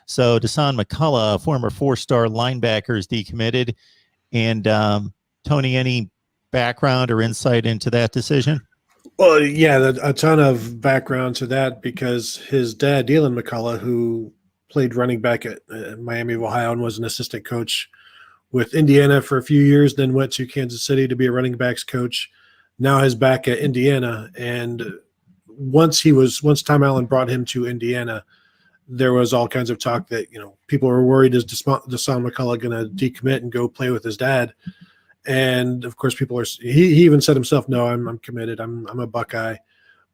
So Dasan McCollough, former 4-star linebacker, is decommitted. And Tony, any background or insight into that decision? Well, yeah, a ton of background to that because his dad, Dasan McCollough, who played running back at Miami of Ohio and was an assistant coach with Indiana for a few years, then went to Kansas City to be a running backs coach. Now he's back at Indiana. And once Tom Allen brought him to Indiana, there was all kinds of talk that, people were worried, is Dasan McCollough going to decommit and go play with his dad? And of course, he even said himself, no, I'm committed. I'm a Buckeye.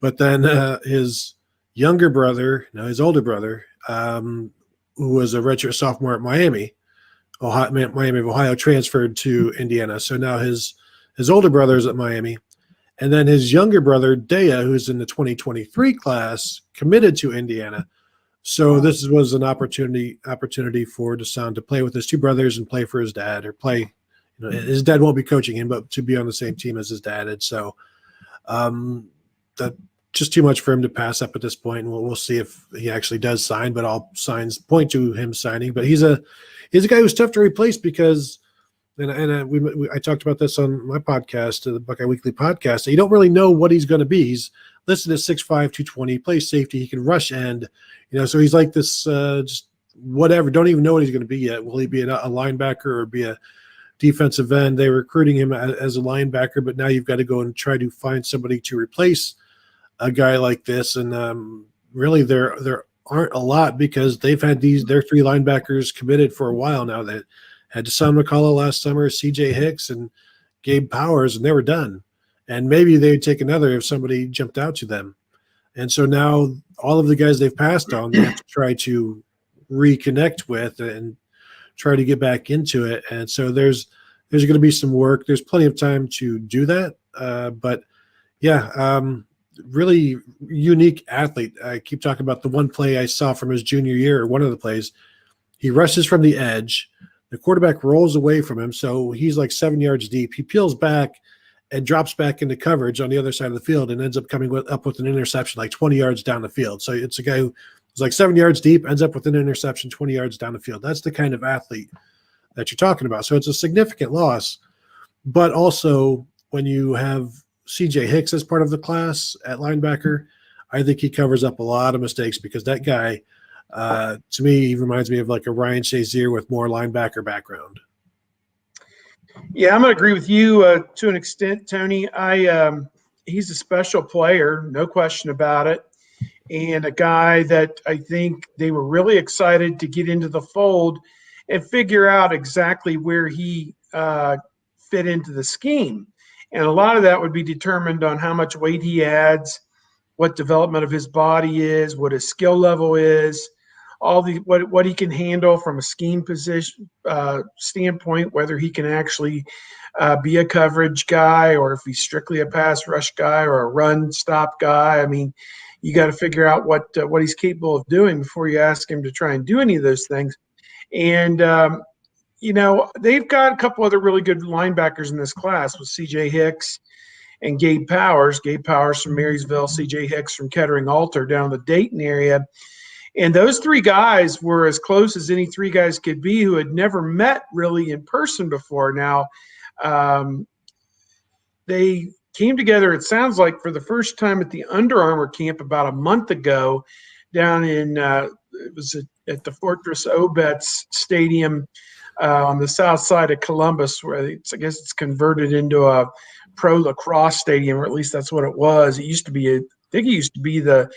But then his older brother, who was a redshirt sophomore at Miami of Ohio, transferred to Indiana. So now his older brother is at Miami. And then his younger brother, Dea, who's in the 2023 class, committed to Indiana. So this was an opportunity for Dasan to play with his two brothers and play for his dad, or play. His dad won't be coaching him, but to be on the same team as his dad. And so that just too much for him to pass up at this point. And we'll see if he actually does sign, but all signs point to him signing. But he's a guy who's tough to replace because, I talked about this on my podcast, the Buckeye Weekly podcast. You don't really know what he's going to be. He's listed as 6'5", 220, plays safety. He can rush end, so he's like this, just whatever. Don't even know what he's going to be yet. Will he be a linebacker or be a defensive end? They were recruiting him as a linebacker, but now you've got to go and try to find somebody to replace a guy like this. And really there aren't a lot because they've had their three linebackers committed for a while now. That had Dasan McCollough last summer, CJ Hicks, and Gabe Powers, and they were done. And maybe they would take another if somebody jumped out to them. And so now all of the guys they've passed on, they have to try to reconnect with and try to get back into it. And so there's going to be some work. There's plenty of time to do that. But yeah, really unique athlete. I keep talking about the one play I saw from his junior year, or one of the plays. He rushes from the edge. The quarterback rolls away from him. So he's like 7 yards deep. He peels back and drops back into coverage on the other side of the field and ends up coming up with an interception like 20 yards down the field. So it's a guy who is like 7 yards deep, ends up with an interception 20 yards down the field. That's the kind of athlete that you're talking about. So it's a significant loss. But also when you have CJ Hicks as part of the class at linebacker, I think he covers up a lot of mistakes because that guy, to me, he reminds me of like a Ryan Shazier with more linebacker background. Yeah, I'm going to agree with you to an extent, Tony. He's a special player, no question about it, and a guy that I think they were really excited to get into the fold and figure out exactly where he fit into the scheme. And a lot of that would be determined on how much weight he adds, what development of his body is, what his skill level is, what he can handle from a scheme position standpoint, whether he can actually be a coverage guy or if he's strictly a pass rush guy or a run stop guy. I mean, you got to figure out what he's capable of doing before you ask him to try and do any of those things. And they've got a couple other really good linebackers in this class with CJ Hicks and Gabe Powers. Gabe Powers from Marysville, CJ Hicks from Kettering Alter down in the Dayton area. And those three guys were as close as any three guys could be who had never met really in person before. Now, they came together, it sounds like, for the first time at the Under Armour camp about a month ago down in it was at the Fortress Obetz Stadium on the south side of Columbus, where I guess it's converted into a pro lacrosse stadium, or at least that's what it was. It used to be, I think it used to be the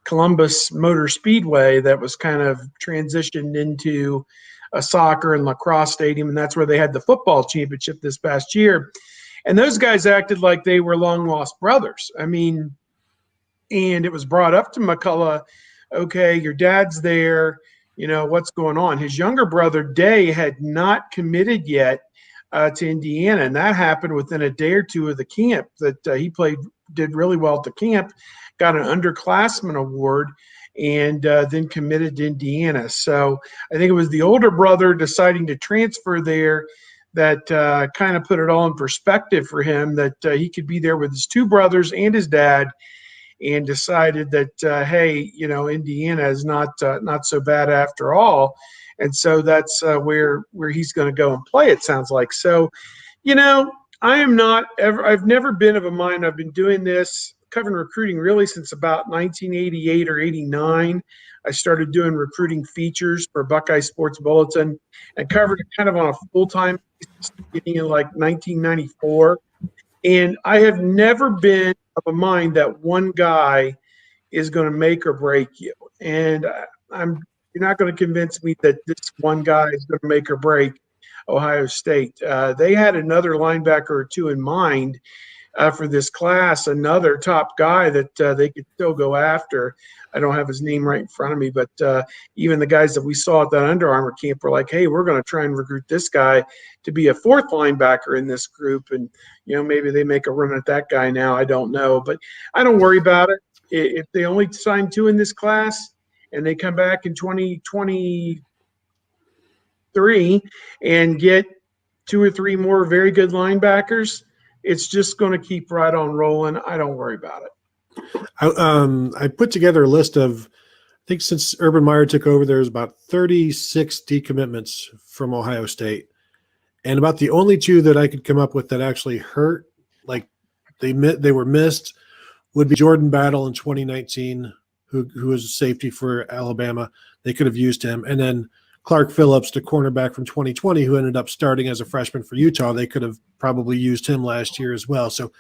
Columbus Motor Speedway that was kind of transitioned into a soccer and lacrosse stadium, and that's where they had the football championship this past year. And those guys acted like they were long-lost brothers. I mean, and it was brought up to McCollough, okay, your dad's there, what's going on? His younger brother, Day, had not committed yet to Indiana, and that happened within a day or two of the camp that he did really well at the camp, got an underclassman award, and then committed to Indiana. So I think it was the older brother deciding to transfer there that kind of put it all in perspective for him, that he could be there with his two brothers and his dad and decided that hey, Indiana is not so bad after all, and so that's where he's going to go and play. It sounds like so. I've never been of a mind. I've been doing this, covering recruiting really since about 1988 or 89. I started doing recruiting features for Buckeye Sports Bulletin and covered it kind of on a full-time basis beginning in like 1994. And I have never been of a mind that one guy is going to make or break you. And you're not going to convince me that this one guy is going to make or break Ohio State. They had another linebacker or two in mind for this class, another top guy that they could still go after. I don't have his name right in front of me, but even the guys that we saw at that Under Armour camp were like, hey, we're going to try and recruit this guy to be a fourth linebacker in this group. And, maybe they make a run at that guy now. I don't know, but I don't worry about it. If they only sign two in this class and they come back in 2023 and get two or three more very good linebackers, it's just going to keep right on rolling. I don't worry about it. I put together a list of, I think since Urban Meyer took over, there's about 36 decommitments from Ohio State. And about the only two that I could come up with that actually hurt, like they were missed, would be Jordan Battle in 2019, who was a safety for Alabama. They could have used him. And then Clark Phillips, the cornerback from 2020, who ended up starting as a freshman for Utah. They could have probably used him last year as well. So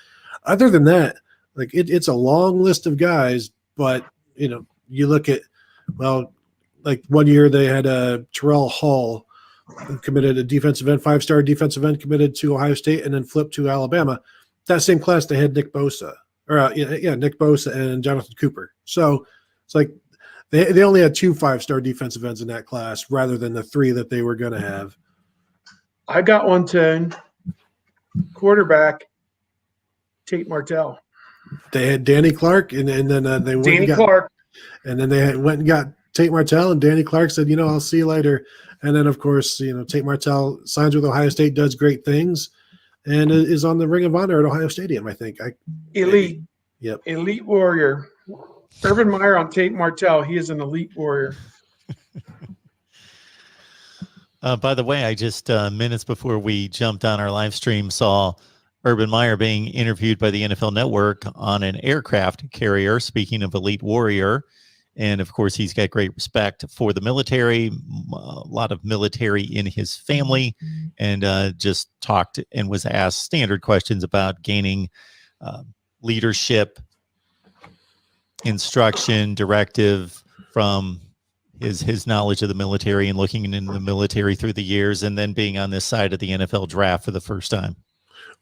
other than that, like it's a long list of guys, but you look at, well, like one year they had Terrell Hall, who committed a defensive end, 5-star defensive end, committed to Ohio State and then flipped to Alabama. That same class they had Nick Bosa, Nick Bosa and Jonathan Cooper. So it's like they only had 2 5-star defensive ends in that class rather than the 3 that they were going to have. I got one, Tone. Quarterback, Tate Martell. They had Danny Clark, and then they went Clark, and then they went and got Tate Martell, and Danny Clark said, I'll see you later. And then, of course, Tate Martell signs with Ohio State, does great things, and is on the Ring of Honor at Ohio Stadium, I think. Elite. Yep. Elite warrior. Urban Meyer on Tate Martell. He is an elite warrior. By the way, I just minutes before we jumped on our live stream saw Urban Meyer being interviewed by the NFL Network on an aircraft carrier, speaking of elite warrior. And of course, he's got great respect for the military, a lot of military in his family, and just talked and was asked standard questions about gaining leadership, instruction, directive from his knowledge of the military and looking into the military through the years, and then being on this side of the NFL draft for the first time.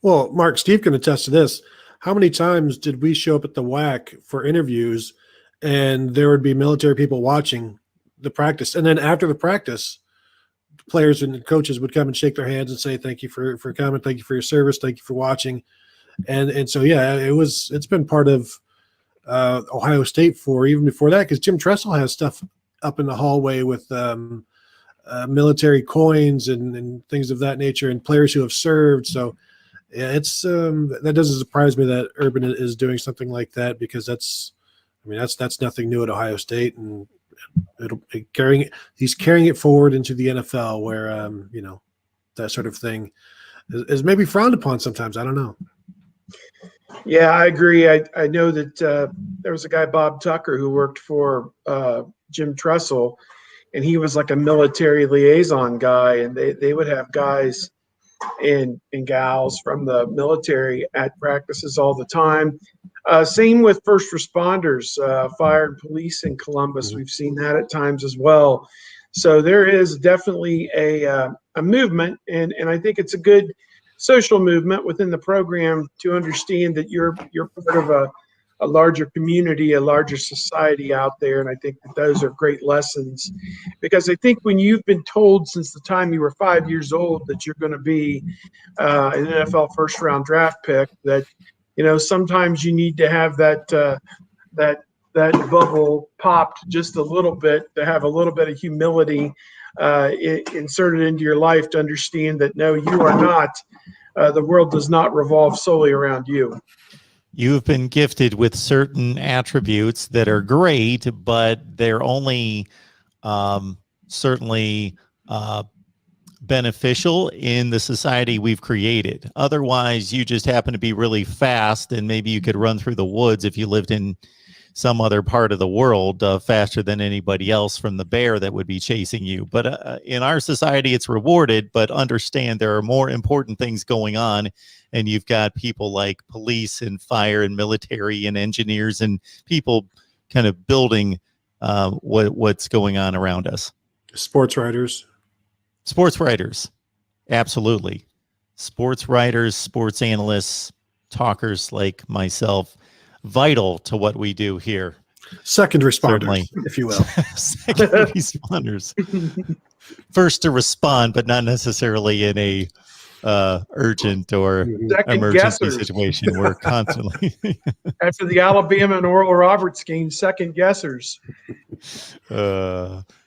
Well, Mark, Steve can attest to this. How many times did we show up at the WAC for interviews and there would be military people watching the practice? And then after the practice, players and coaches would come and shake their hands and say, thank you for coming. Thank you for your service. Thank you for watching. And so, yeah, it's been part of Ohio State for even before that, because Jim Tressel has stuff up in the hallway with military coins and things of that nature and players who have served. So yeah, it's that doesn't surprise me that Urban is doing something like that, because that's nothing new at Ohio State, and he's carrying it forward into the NFL where that sort of thing is maybe frowned upon sometimes. I don't know. Yeah, I agree. I know that there was a guy, Bob Tucker, who worked for Jim Tressel, and he was like a military liaison guy, and they would have guys and gals from the military at practices all the time. Same with first responders, fire and police in Columbus. We've seen that at times as well. So there is definitely a movement, and I think it's a good social movement within the program to understand that you're part of a larger community, a larger society out there. And I think that those are great lessons, because I think when you've been told since the time you were 5 years old that you're going to be an NFL first round draft pick, that, sometimes you need to have that bubble popped just a little bit, to have a little bit of humility inserted into your life, to understand that, no, you are not, the world does not revolve solely around you. you've been gifted with certain attributes that are great, but they're only certainly beneficial in the society we've created. Otherwise, you just happen to be really fast, and maybe you could run through the woods if you lived in some other part of the world faster than anybody else from the bear that would be chasing you. But in our society, it's rewarded, but understand there are more important things going on. And you've got people like police and fire and military and engineers and people kind of building what's going on around us. Sports writers. Sports writers. Absolutely. Sports writers, sports analysts, talkers like myself, vital to what we do here. Second responders, Certainly. if you will. Second responders. First to respond, but not necessarily in a urgent or Second emergency guessers. situation. We're constantly After the Alabama and Oral Roberts game, second guessers.